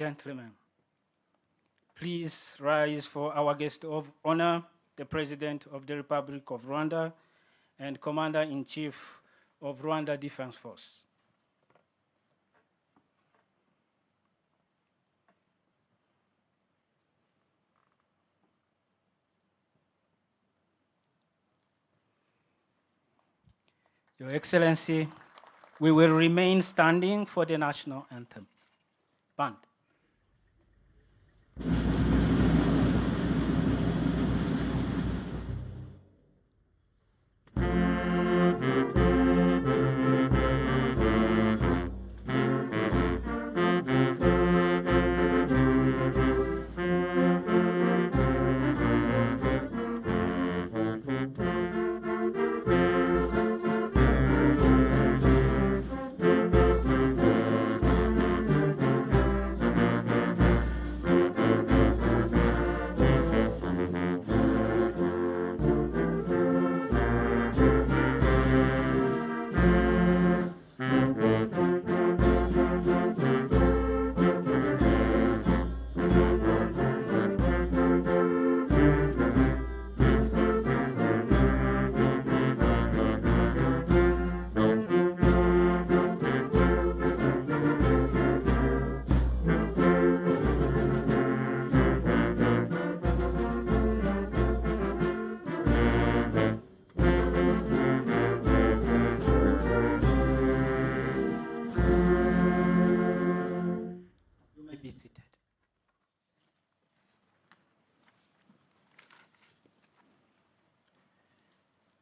gentlemen, please rise for our guest of honor, the President of the Republic of Rwanda and Commander-in-Chief of Rwanda Defense Force. Your Excellency, we will remain standing for the national anthem. Band.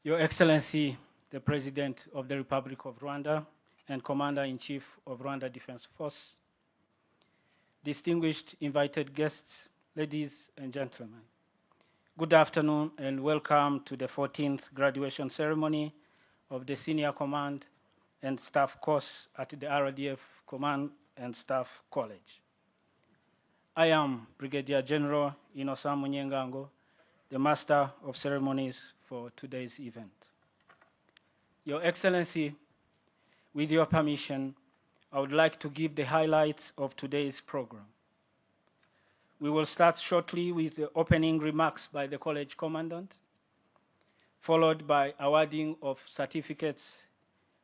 Your Excellency, the President of the Republic of Rwanda and Commander-in-Chief of Rwanda Defense Force, distinguished invited guests, ladies and gentlemen, good afternoon and welcome to the 14th graduation ceremony of the Senior Command and Staff course at the RDF Command and Staff College. I am Brigadier General Innocent Munyengango, the Master of Ceremonies for today's event. Your Excellency, with your permission, I would like to give the highlights of today's program. We will start shortly with the opening remarks by the college commandant, followed by awarding of certificates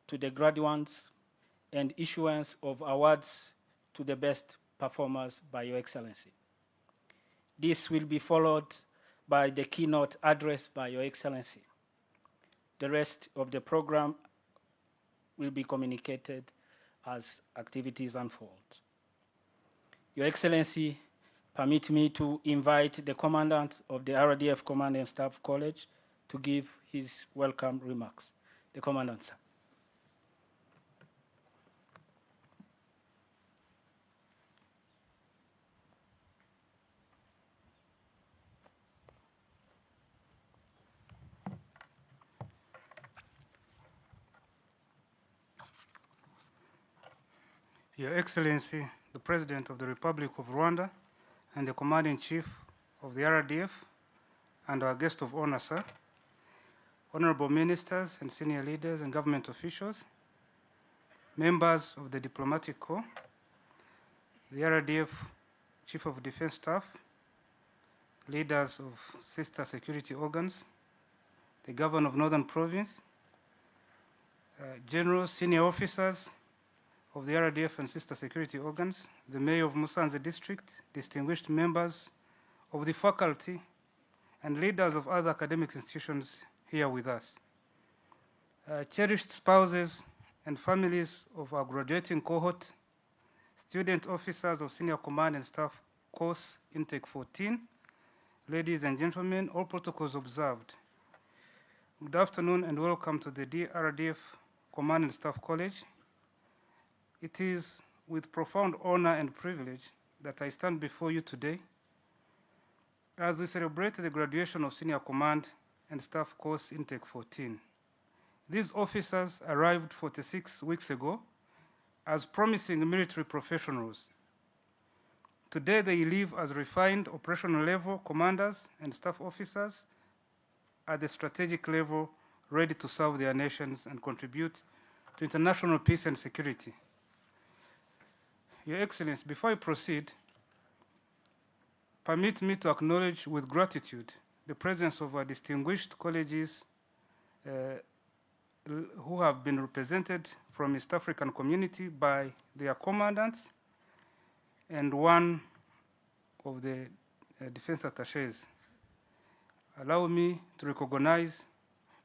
to the graduates and issuance of awards to the best performers by Your Excellency. This will be followed by the keynote address by Your Excellency. The rest of the program will be communicated as activities unfold. Your Excellency, permit me to invite the Commandant of the RDF Command and Staff College to give his welcome remarks. The Commandant, sir. Your Excellency, the President of the Republic of Rwanda and the Commander-in-Chief of the RDF, and our guest of honor, sir, honorable ministers and senior leaders and government officials, members of the Diplomatic Corps, the RDF Chief of Defense Staff, leaders of sister security organs, the Governor of Northern Province, general senior officers of the RDF and sister security organs, the Mayor of Musanze District, distinguished members of the faculty, and leaders of other academic institutions here with us. Cherished spouses and families of our graduating cohort, student officers of Senior Command and Staff Course Intake 14, ladies and gentlemen, all protocols observed. Good afternoon and welcome to the RDF Command and Staff College. It is with profound honor and privilege that I stand before you today as we celebrate the graduation of Senior Command and Staff Course Intake 14. These officers arrived 46 weeks ago as promising military professionals. Today they live as refined operational level commanders and staff officers at the strategic level, ready to serve their nations and contribute to international peace and security. Your Excellency, before I proceed, permit me to acknowledge with gratitude the presence of our distinguished colleges who have been represented from East African community by their commandants and one of the defense attaches. Allow me to recognize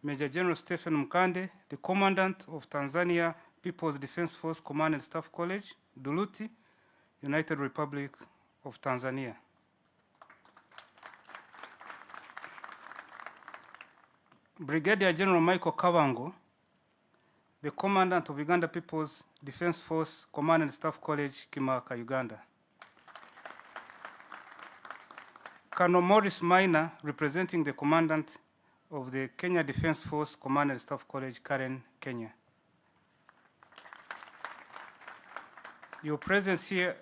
Major General Stephen Mkande, the Commandant of Tanzania People's Defense Force Command and Staff College, Duluti, United Republic of Tanzania. Brigadier General Michael Kavango, the Commandant of Uganda People's Defense Force Command and Staff College, Kimaka, Uganda. Colonel Morris Minor, representing the Commandant of the Kenya Defense Force Command and Staff College, Karen, Kenya. Your presence here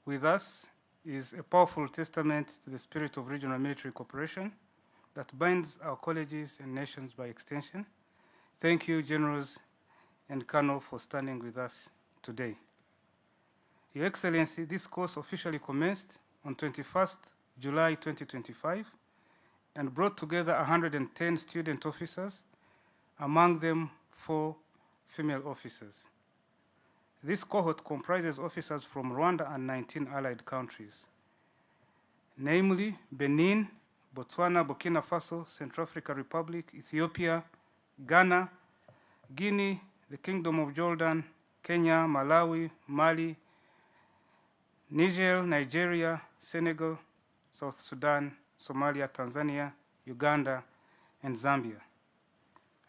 with us is a powerful testament to the spirit of regional military cooperation that binds our colleges and nations by extension. Thank you, Generals and Colonel, for standing with us today. Your Excellency, this course officially commenced on 21st July 2025 and brought together 110 student officers, among them 4 female officers. This cohort comprises officers from Rwanda and 19 allied countries, namely Benin, Botswana, Burkina Faso, Central African Republic, Ethiopia, Ghana, Guinea, the Kingdom of Jordan, Kenya, Malawi, Mali, Niger, Nigeria, Senegal, South Sudan, Somalia, Tanzania, Uganda, and Zambia.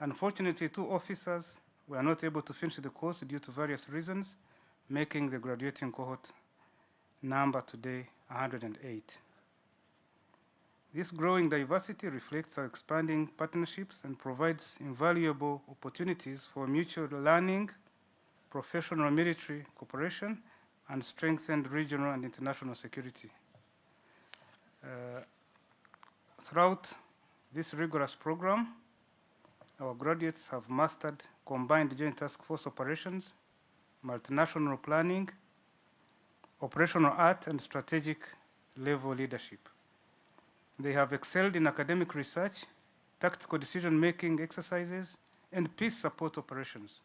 Unfortunately, 2 officers were not able to finish the course due to various reasons, making the graduating cohort number today 108. This growing diversity reflects our expanding partnerships and provides invaluable opportunities for mutual learning, professional military cooperation, and strengthened regional and international security. Throughout this rigorous program, our graduates have mastered combined joint task force operations, multinational planning, operational art, and strategic level leadership. They have excelled in academic research, tactical decision-making exercises, and peace support operations.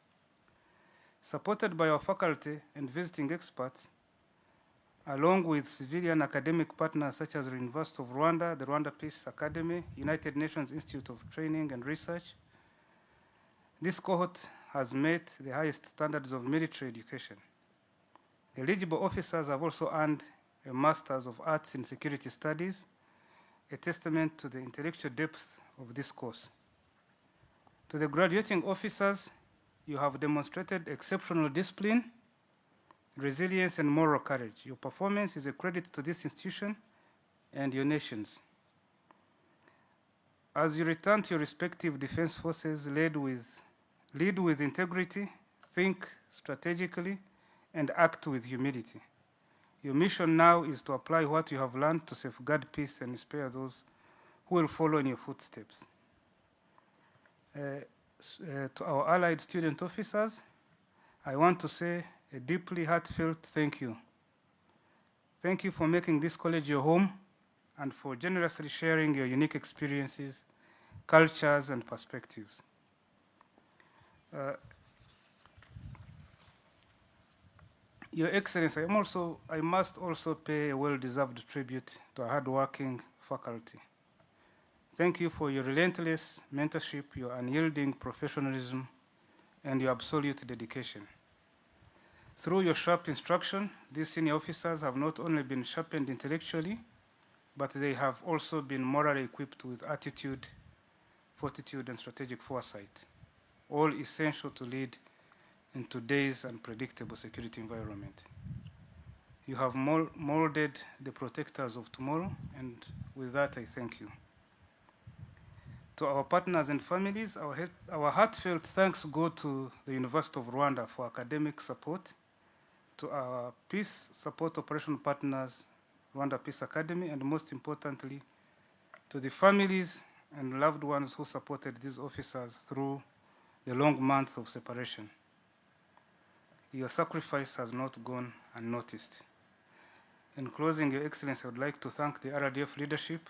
Supported by our faculty and visiting experts, along with civilian academic partners such as the University of Rwanda, the Rwanda Peace Academy, United Nations Institute of Training and Research, this cohort has met the highest standards of military education. Eligible officers have also earned a Master's of Arts in Security Studies, a testament to the intellectual depth of this course. To the graduating officers, you have demonstrated exceptional discipline, resilience, and moral courage. Your performance is a credit to this institution and your nations. As you return to your respective defense forces, lead with integrity, think strategically, and act with humility. Your mission now is to apply what you have learned to safeguard peace and inspire those who will follow in your footsteps. To our allied student officers, I want to say a deeply heartfelt thank you. Thank you for making this college your home and for generously sharing your unique experiences, cultures, and perspectives. Your Excellency, I must also pay a well-deserved tribute to our hardworking faculty. Thank you for your relentless mentorship, your unyielding professionalism, and your absolute dedication. Through your sharp instruction, these senior officers have not only been sharpened intellectually, but they have also been morally equipped with attitude, fortitude, and strategic foresight, all essential to lead in today's unpredictable security environment. You have molded the protectors of tomorrow, and with that, I thank you. To our partners and families, our heartfelt thanks go to the University of Rwanda for academic support, to our peace support operation partners, Rwanda Peace Academy, and most importantly, to the families and loved ones who supported these officers through the long months of separation. Your sacrifice has not gone unnoticed. In closing, Your Excellency, I would like to thank the RDF leadership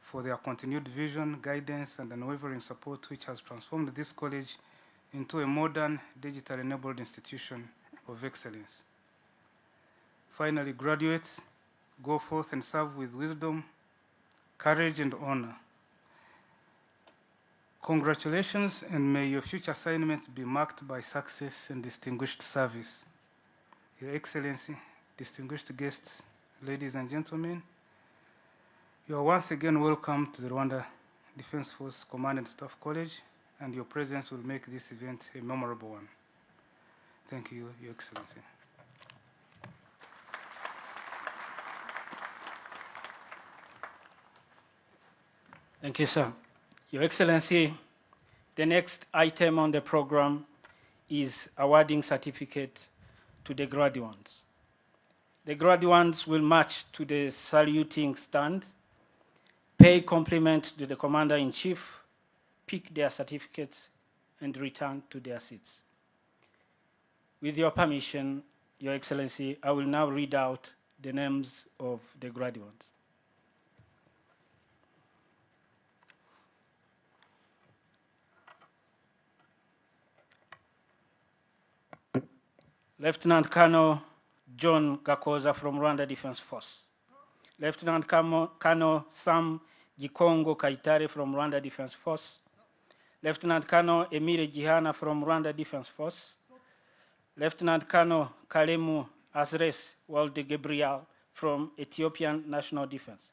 for their continued vision, guidance, and unwavering support, which has transformed this college into a modern, digital-enabled institution of excellence. Finally, graduates, go forth and serve with wisdom, courage, and honor. Congratulations, and may your future assignments be marked by success and distinguished service. Your Excellency, distinguished guests, ladies and gentlemen, you are once again welcome to the Rwanda Defense Force Command and Staff College, and your presence will make this event a memorable one. Thank you, Your Excellency. Thank you, sir. Your Excellency, the next item on the program is awarding certificate to the graduates. The graduates will march to the saluting stand, pay compliment to the Commander-in-Chief, pick their certificates, and return to their seats. With your permission, Your Excellency, I will now read out the names of the graduates. Lieutenant Colonel John Gakoza from Rwanda Defense Force. Lieutenant Colonel Sam Gikongo Kaitare from Rwanda Defense Force. Lieutenant Colonel Emile Gihana from Rwanda Defense Force. Lieutenant Colonel Kalemu Azres Walde Gabriel from Ethiopian National Defense.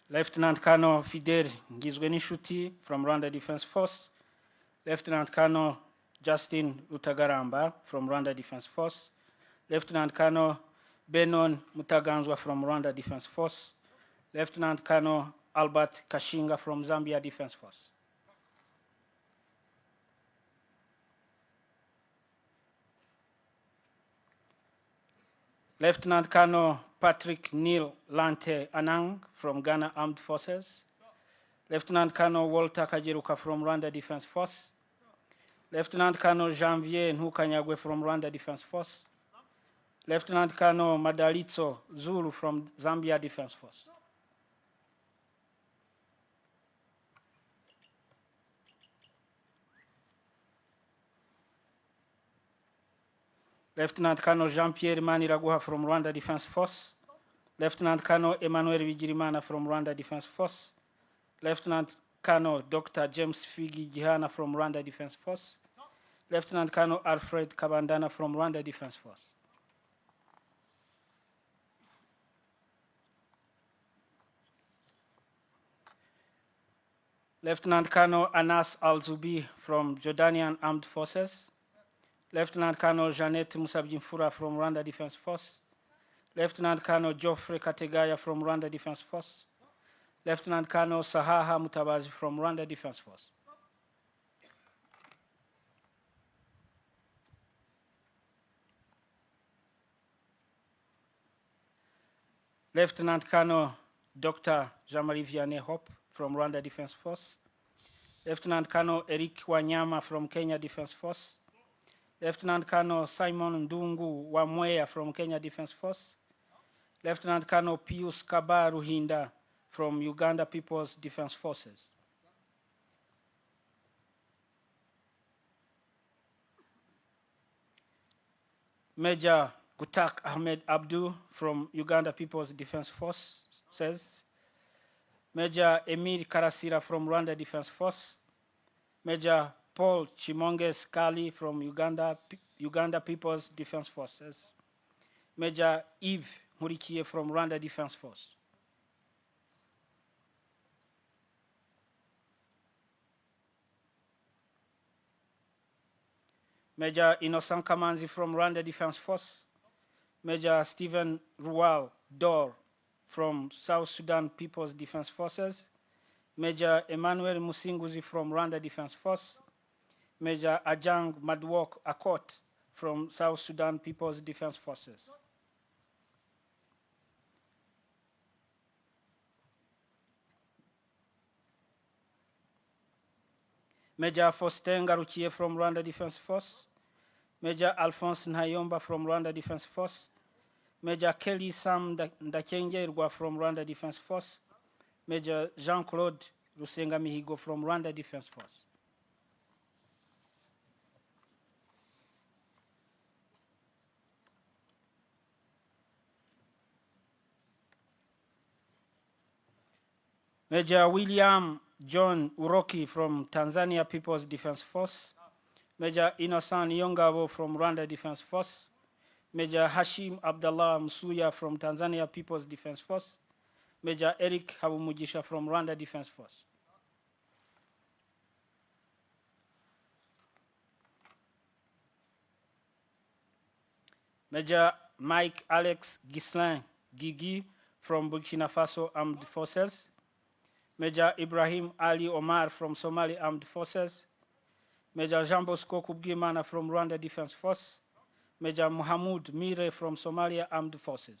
Lieutenant Colonel Fidel Ngizwenishuti from Rwanda Defense Force. Lieutenant Colonel Justin Utagaramba from Rwanda Defense Force. Lieutenant Colonel Benon Mutaganzwa from Rwanda Defense Force. Lieutenant Colonel Albert Kashinga from Zambia Defense Force. Lieutenant Colonel Patrick Neil Lante Anang from Ghana Armed Forces. Lieutenant Colonel Walter Kajiruka from Rwanda Defense Force. Lieutenant Colonel Janvier Nhukanyagwe from Rwanda Defense Force. Lieutenant Colonel Madalitso Zulu from Zambia Defense Force. Lieutenant Colonel Jean-Pierre Maniraguha from Rwanda Defense Force. Lieutenant Colonel Emmanuel Vigirimana from Rwanda Defense Force. Lieutenant Colonel Dr. James Figi Gihana from Rwanda Defense Force. Lieutenant Colonel Alfred Kabandana from Rwanda Defense Force. Lieutenant Colonel Anas Al-Zubi from Jordanian Armed Forces. Lieutenant Colonel Jeanette Musabjimfura from Rwanda Defense Force. Lieutenant Colonel Geoffrey Kategaya from Rwanda Defense Force. Lieutenant Colonel Sahaha Mutabazi from Rwanda Defense Force. Lieutenant Colonel Dr. Jean-Marie Vianney Hope from Rwanda Defense Force. Lieutenant Colonel Eric Wanyama from Kenya Defense Force. Lieutenant Colonel Simon Ndungu Wamweya from Kenya Defense Force. Lieutenant Colonel Pius Kaba Ruhinda from Uganda People's Defense Forces. Major Gutak Ahmed Abdu from Uganda People's Defense Forces. Major Emir Karasira from Rwanda Defense Force. Major Paul Chimonges Kali from Uganda People's Defense Forces. Major Yves Murikie from Rwanda Defense Force. Major Innocent Kamanzi from Rwanda Defense Force. Major Stephen Rual Dor from South Sudan People's Defense Forces. Major Emmanuel Musinguzi from Rwanda Defense Force. Major Ajang Madwok Akot from South Sudan People's Defense Forces. Major Faustin Garukiye from Rwanda Defense Force, Major Alphonse Ntayomba from Rwanda Defense Force, Major Kelly Sam Ndakengerwa from Rwanda Defense Force, Major Jean-Claude Rusenga Mihigo from Rwanda Defense Force. Major William John Uroki from Tanzania People's Defense Force, Major Innocent Yongabo from Rwanda Defense Force, Major Hashim Abdallah Msuya from Tanzania People's Defense Force, Major Eric Habumugisha from Rwanda Defense Force. Major Mike Alex Gislin Gigi from Burkina Faso Armed Forces, Major Ibrahim Ali Omar from Somali Armed Forces, Major Jean Bosco Kubgimana from Rwanda Defense Force, Major Mohamed Mire from Somalia Armed Forces.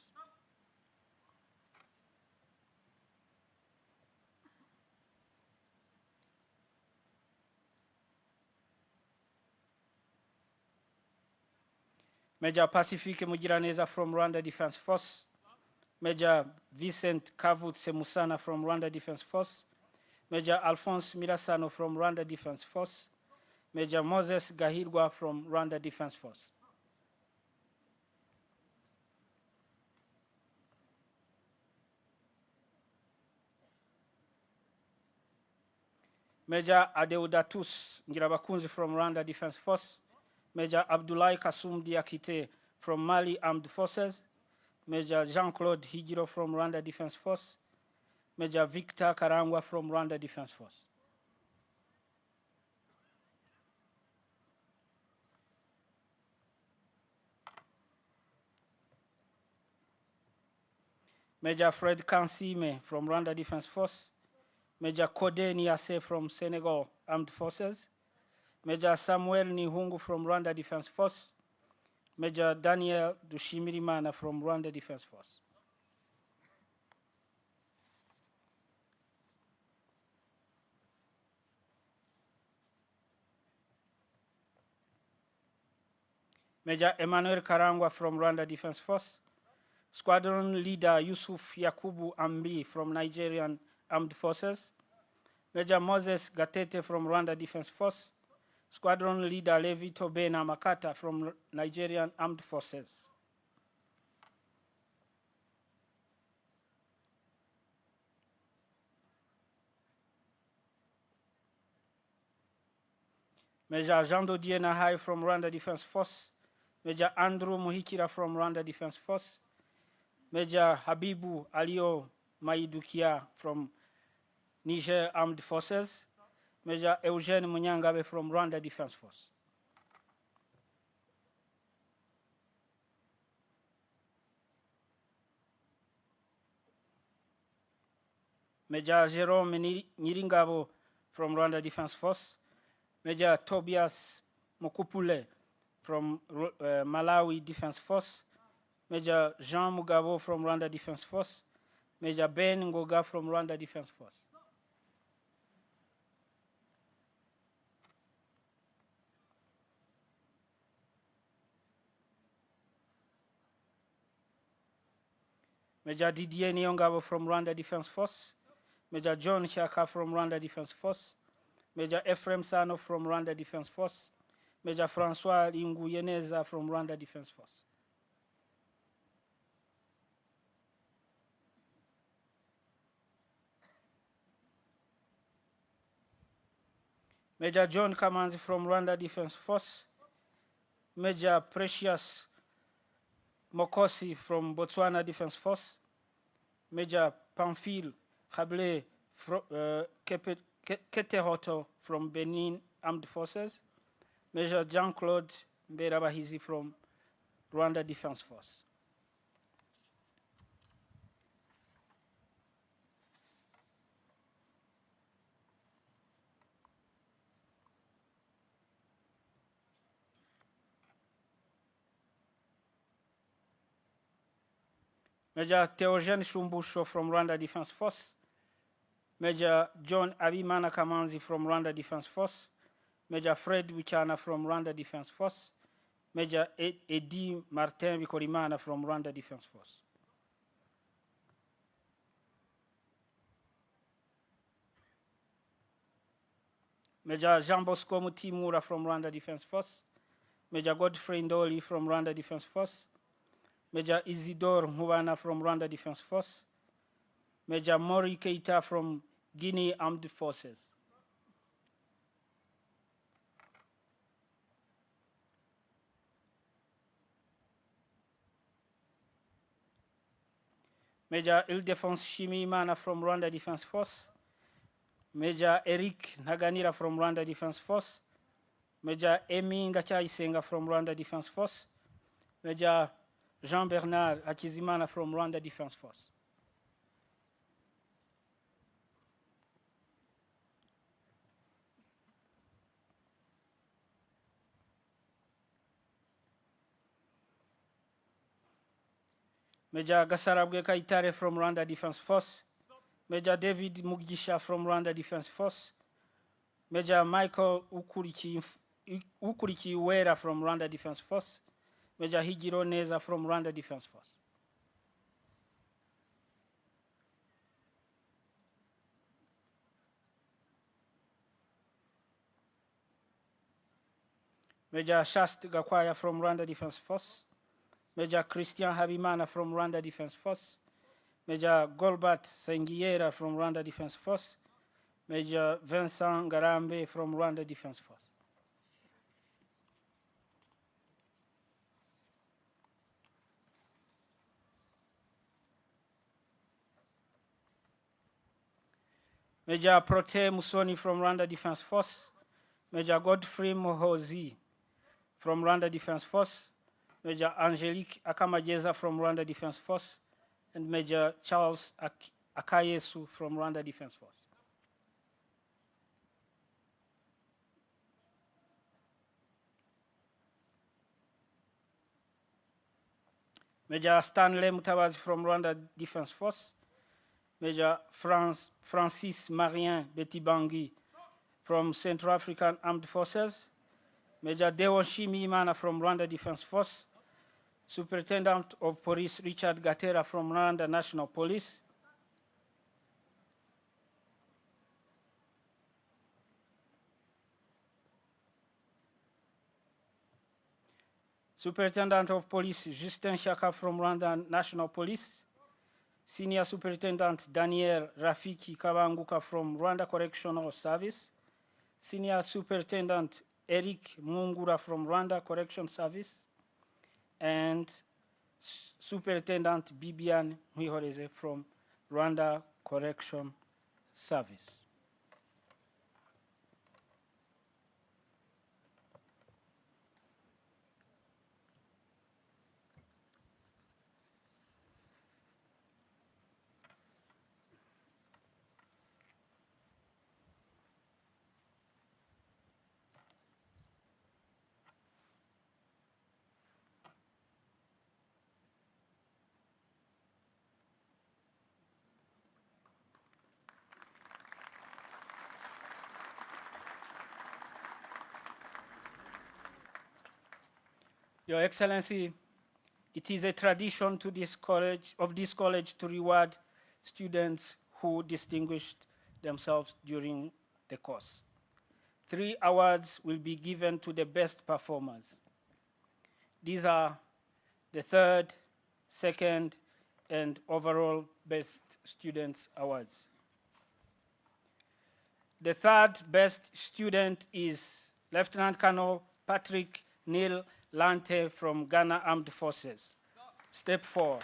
Major Pacifique Mugiraneza from Rwanda Defense Force, Major Vincent Kavutse Musana from Rwanda Defense Force, Major Alphonse Mirasano from Rwanda Defense Force, Major Moses Gahirwa from Rwanda Defense Force. Major Adeudatus Ngirabakunzi from Rwanda Defense Force, Major Abdoulaye Kasum Diakite from Mali Armed Forces, Major Jean-Claude Hijiro from Rwanda Defense Force, Major Victor Karangwa from Rwanda Defense Force. Major Fred Kansime from Rwanda Defense Force, Major Kode Niase from Senegal Armed Forces, Major Samuel Nihungu from Rwanda Defense Force, Major Daniel Dushimirimana from Rwanda Defense Force. Major Emmanuel Karangwa from Rwanda Defense Force, Squadron Leader Yusuf Yakubu Ambi from Nigerian Armed Forces, Major Moses Gatete from Rwanda Defense Force, Squadron Leader Levi Tobena Makata from Nigerian Armed Forces. Major Jean Dodier Nahai from Rwanda Defense Force, Major Andrew Muhikira from Rwanda Defense Force, Major Habibu Alio Maidukia from Niger Armed Forces, Major Eugene Munyangabe from Rwanda Defense Force. Major Jerome Niringabo from Rwanda Defense Force, Major Tobias Mukupule from Malawi Defense Force, Major Jean Mugabo from Rwanda Defense Force, Major Ben Ngoga from Rwanda Defense Force. Major Didier Nyongabo from Rwanda Defense Force, Major John Chaka from Rwanda Defense Force, Major Ephraim Sano from Rwanda Defense Force, Major Francois Inguyeneza from Rwanda Defense Force. Major John Kamanzi from Rwanda Defense Force, Major Precious Mokosi from Botswana Defense Force, Major Pamphile Khable Ketehoto from Benin Armed Forces, Major Jean-Claude Mberabahizi from Rwanda Defense Force. Major Theogene Shumbusho from Rwanda Defense Force, Major John Abimana Kamanzi from Rwanda Defense Force, Major Fred Wichana from Rwanda Defense Force, Major Edi Martin Bikorimana from Rwanda Defense Force. Major Jean Bosco Mutimura from Rwanda Defense Force, Major Godfrey Ndoli from Rwanda Defense Force, Major Isidore Mubana from Rwanda Defense Force, Major Mori Keita from Guinea Armed Forces. Major Ildefonse Shimimana from Rwanda Defense Force, Major Eric Naganira from Rwanda Defense Force, Major Emi Ngachaisenga from Rwanda Defense Force, Major Jean-Bernard Hakizimana from Rwanda Defense Force. Major Gasarabwe Kaitare from Rwanda Defense Force, Major David Mugisha from Rwanda Defense Force, Major Michael Ukurichi Wera from Rwanda Defense Force, Major Hijiro Neza from Rwanda Defense Force. Major Shast Gakwaya from Rwanda Defense Force, Major Christian Habimana from Rwanda Defense Force, Major Golbert Sengiera from Rwanda Defense Force, Major Vincent Ngarambe from Rwanda Defense Force. Major Prote Musoni from Rwanda Defense Force, Major Godfrey Mohozi from Rwanda Defense Force, Major Angelique Akamajeza from Rwanda Defense Force, and Major Charles Akayesu from Rwanda Defense Force. Major Stanley Mutabazi from Rwanda Defense Force, Major Francis Marien Betibangi from Central African Armed Forces, Major Dewo Shimimana from Rwanda Defense Force, Superintendent of Police Richard Gatera from Rwanda National Police, Superintendent of Police Justin Shaka from Rwanda National Police, Senior Superintendent Daniel Rafiki Kabanguka from Rwanda Correctional Service, Senior Superintendent Eric Mungura from Rwanda Correction Service, and Superintendent Bibian Mwihoreze from Rwanda Correction Service. Your Excellency, it is a tradition to this college to reward students who distinguished themselves during the course. 3 awards will be given to the best performers. These are the third, second, and overall best students awards. The third best student is Lieutenant Colonel Patrick Neil Lante from Ghana Armed Forces. Step 4.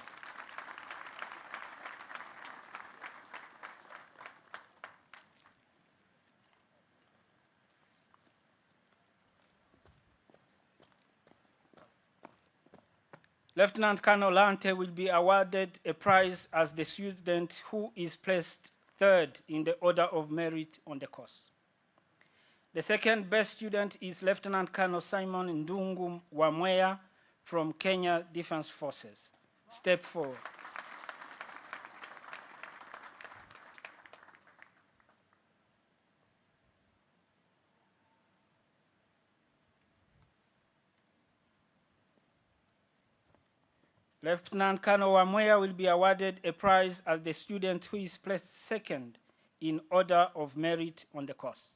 Lieutenant Colonel Lante will be awarded a prize as the student who is placed third in the order of merit on the course. The second best student is Lieutenant Colonel Simon Ndungu Wamweya from Kenya Defense Forces. Step 4. Lieutenant Colonel Wamweya will be awarded a prize as the student who is placed second in order of merit on the course.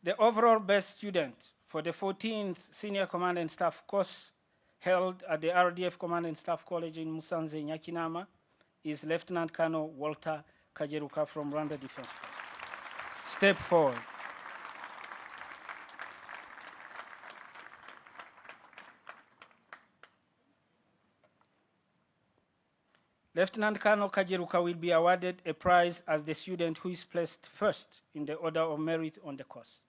The overall best student for the 14th Senior Command and Staff course held at the RDF Command and Staff College in Musanze, Inyakinama, is Lieutenant Colonel Walter Kajeruka from Rwanda Defense Force. Step forward. Lieutenant Colonel Kajeruka will be awarded a prize as the student who is placed first in the order of merit on the course.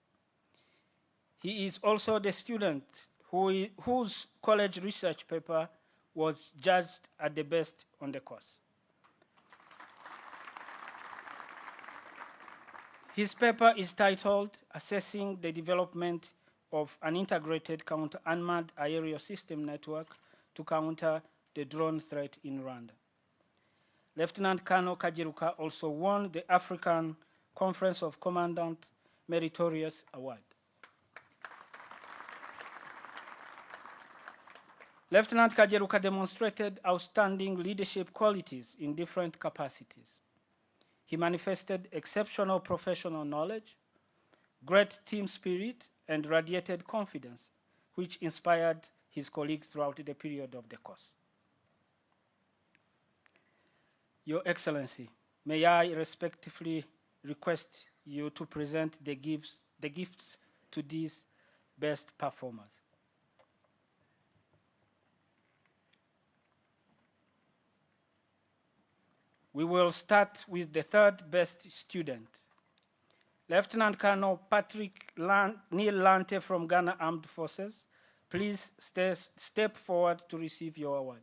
He is also the student whose college research paper was judged at the best on the course. His paper is titled Assessing the Development of an Integrated Counter-Unmanned Aerial System Network to Counter the Drone Threat in Rwanda. Lieutenant Colonel Kajeruka also won the African Conference of Commandant Meritorious Award. Lieutenant Kajeruka demonstrated outstanding leadership qualities in different capacities. He manifested exceptional professional knowledge, great team spirit, and radiated confidence, which inspired his colleagues throughout the period of the course. Your Excellency, may I respectfully request you to present the gifts to these best performers. We will start with the third best student, Lieutenant Colonel Patrick Neil Lante from Ghana Armed Forces. Please step forward to receive your award.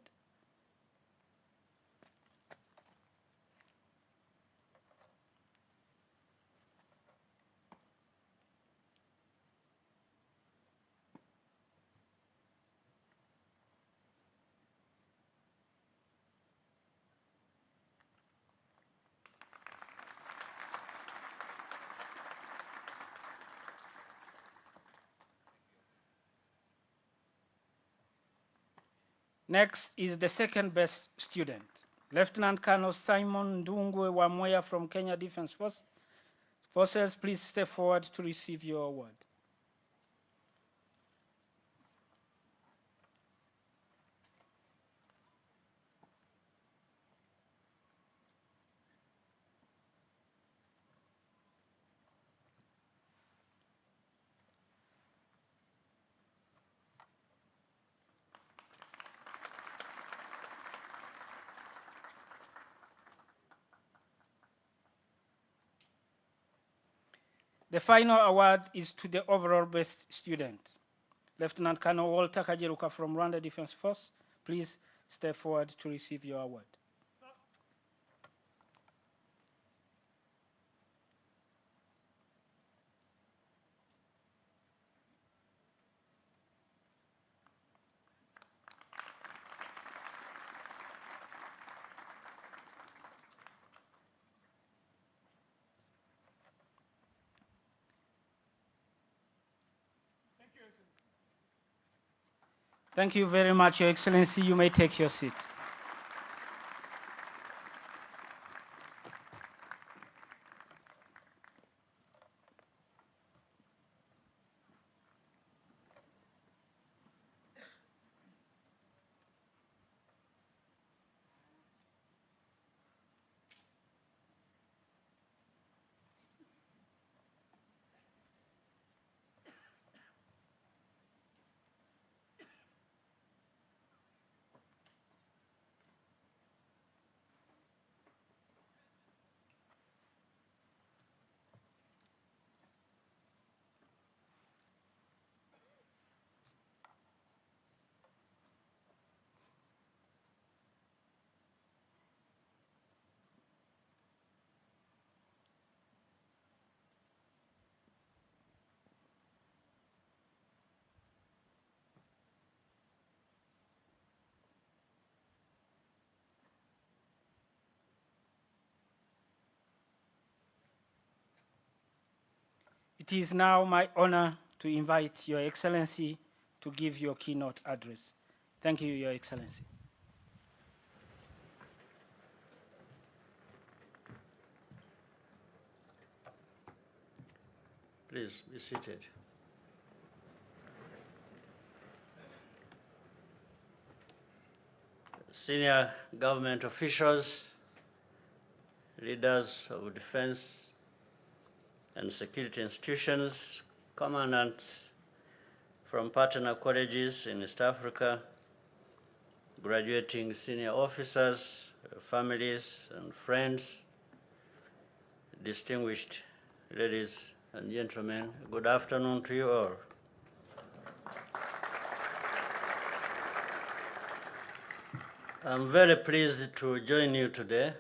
Next is the second best student, Lieutenant Colonel Simon Ndungwe Wamweya from Kenya Defense Forces. Please step forward to receive your award. The final award is to the overall best student, Lieutenant Colonel Walter Kajeruka from Rwanda Defense Force. Please step forward to receive your award. Thank you very much, Your Excellency. You may take your seat. It is now my honor to invite Your Excellency to give your keynote address. Thank you, Your Excellency. Please be seated. Senior government officials, leaders of defense and security institutions, commandants from partner colleges in East Africa, graduating senior officers, families and friends, distinguished ladies and gentlemen, good afternoon to you all. I'm very pleased to join you today,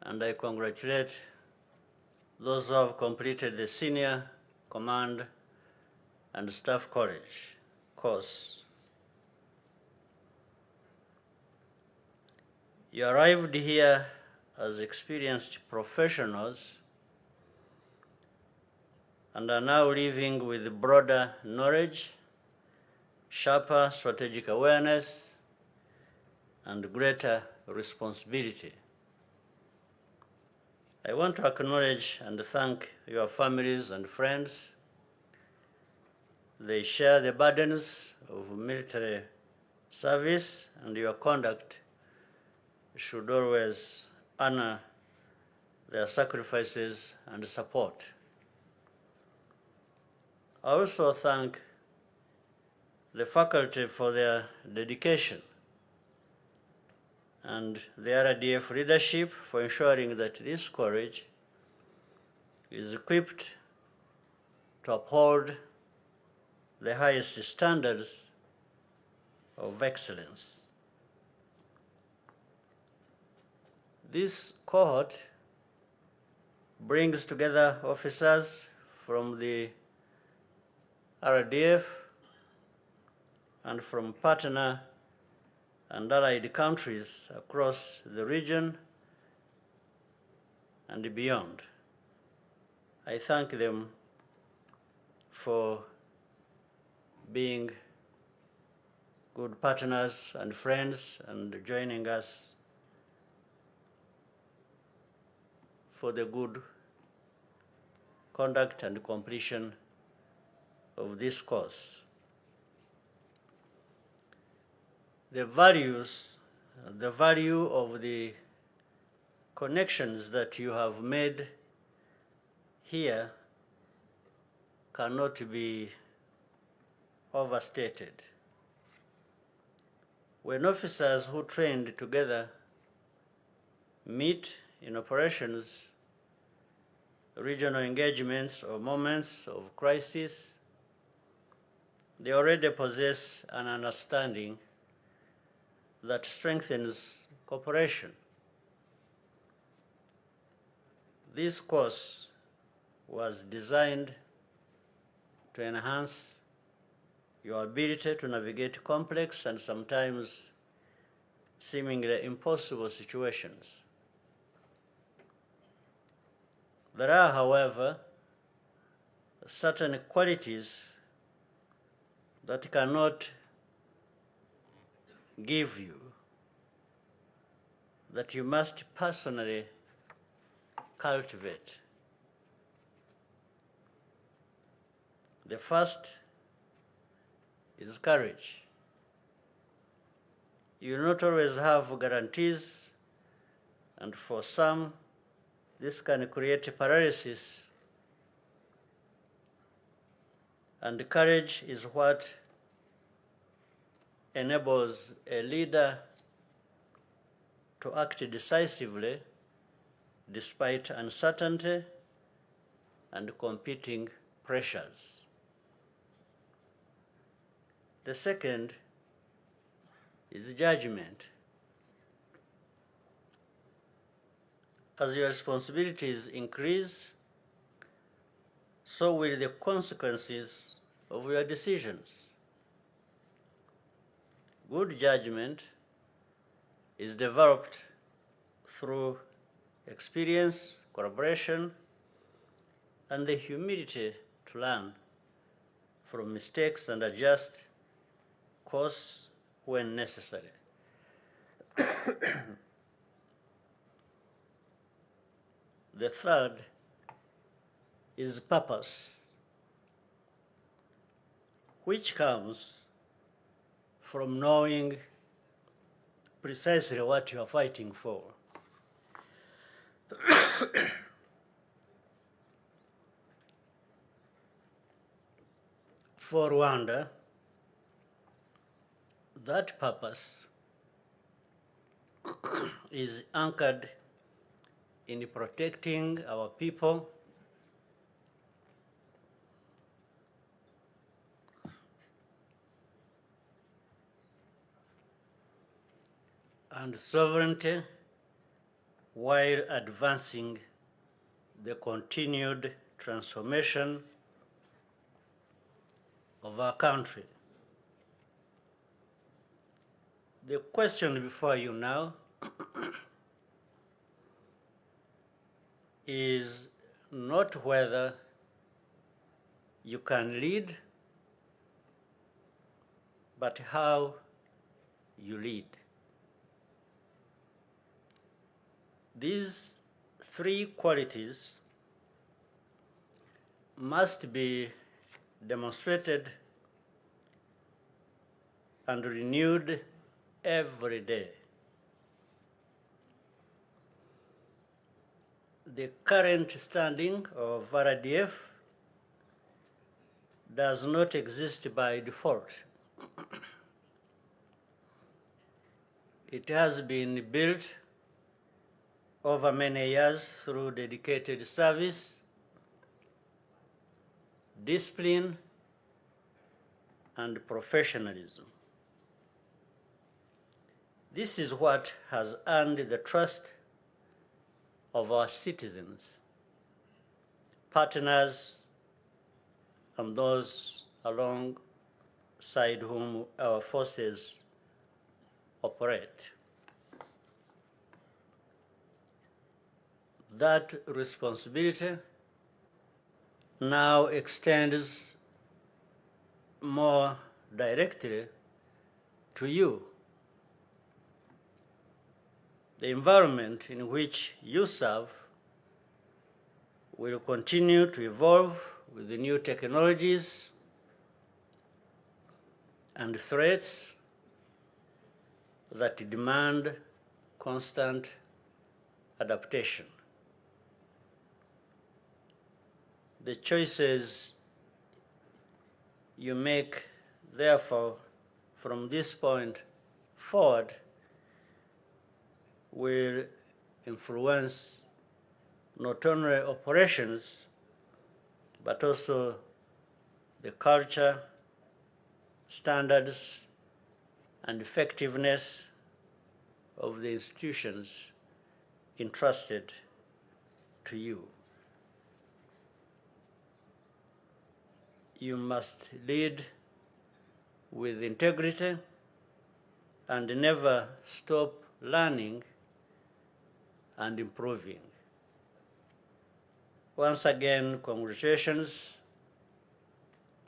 and I congratulate those who have completed the Senior Command and Staff College course. You arrived here as experienced professionals and are now living with broader knowledge, sharper strategic awareness, and greater responsibility. I want to acknowledge and thank your families and friends. They share the burdens of military service, and your conduct should always honor their sacrifices and support. I also thank the faculty for their dedication and the RDF leadership for ensuring that this college is equipped to uphold the highest standards of excellence. This cohort brings together officers from the RDF and from partner and allied countries across the region and beyond. I thank them for being good partners and friends and joining us for the good conduct and completion of this course. The value of the connections that you have made here cannot be overstated. When officers who trained together meet in operations, regional engagements, or moments of crisis, they already possess an understanding that strengthens cooperation. This course was designed to enhance your ability to navigate complex and sometimes seemingly impossible situations. There are, however, certain qualities that cannot give you, that you must personally cultivate. The first is courage. You not always have guarantees, and for some, this can create paralysis. And courage is what enables a leader to act decisively despite uncertainty and competing pressures. The second is judgment. As your responsibilities increase, so will the consequences of your decisions. Good judgment is developed through experience, collaboration, and the humility to learn from mistakes and adjust course when necessary. The third is purpose, which comes from knowing precisely what you are fighting for. For Rwanda, that purpose is anchored in protecting our people and sovereignty while advancing the continued transformation of our country. The question before you now is not whether you can lead, but how you lead. These three qualities must be demonstrated and renewed every day. The current standing of RDF does not exist by default. It has been built over many years through dedicated service, discipline, and professionalism. This is what has earned the trust of our citizens, partners, and those alongside whom our forces operate. That responsibility now extends more directly to you. The environment in which you serve will continue to evolve with the new technologies and threats that demand constant adaptation. The choices you make, therefore, from this point forward will influence not only operations, but also the culture, standards, and effectiveness of the institutions entrusted to you. You must lead with integrity and never stop learning and improving. Once again, congratulations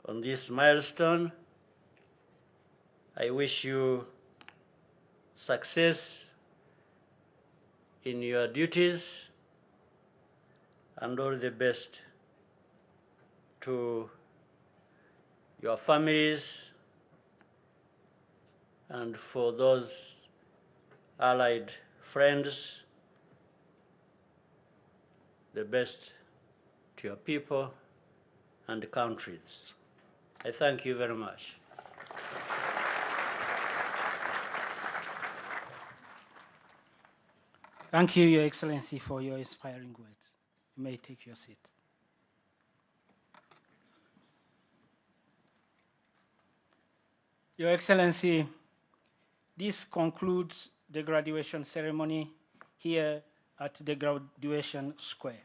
on this milestone. I wish you success in your duties and all the best to your families and for those allied friends, the best to your people and countries. I thank you very much. Thank you, Your Excellency, for your inspiring words. You may take your seat. Your Excellency, this concludes the graduation ceremony here at the graduation square.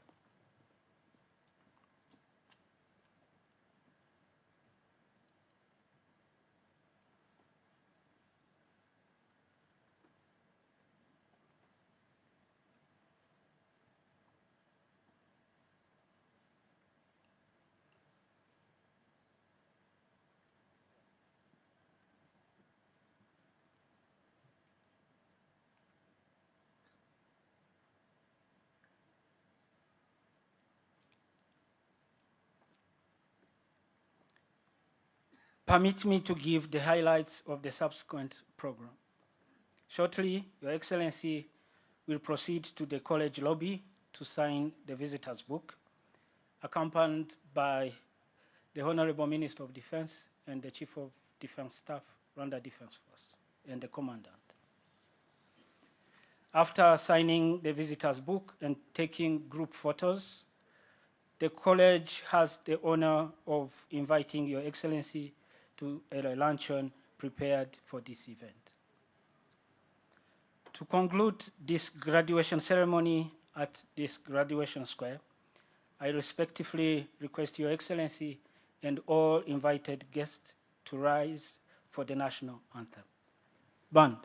Permit me to give the highlights of the subsequent program. Shortly, Your Excellency will proceed to the college lobby to sign the visitor's book, accompanied by the Honorable Minister of Defense and the Chief of Defense Staff, Rwanda Defense Force, and the Commandant. After signing the visitor's book and taking group photos, the college has the honor of inviting Your Excellency to a luncheon prepared for this event. To conclude this graduation ceremony at this graduation square, I respectfully request Your Excellency and all invited guests to rise for the national anthem. Band.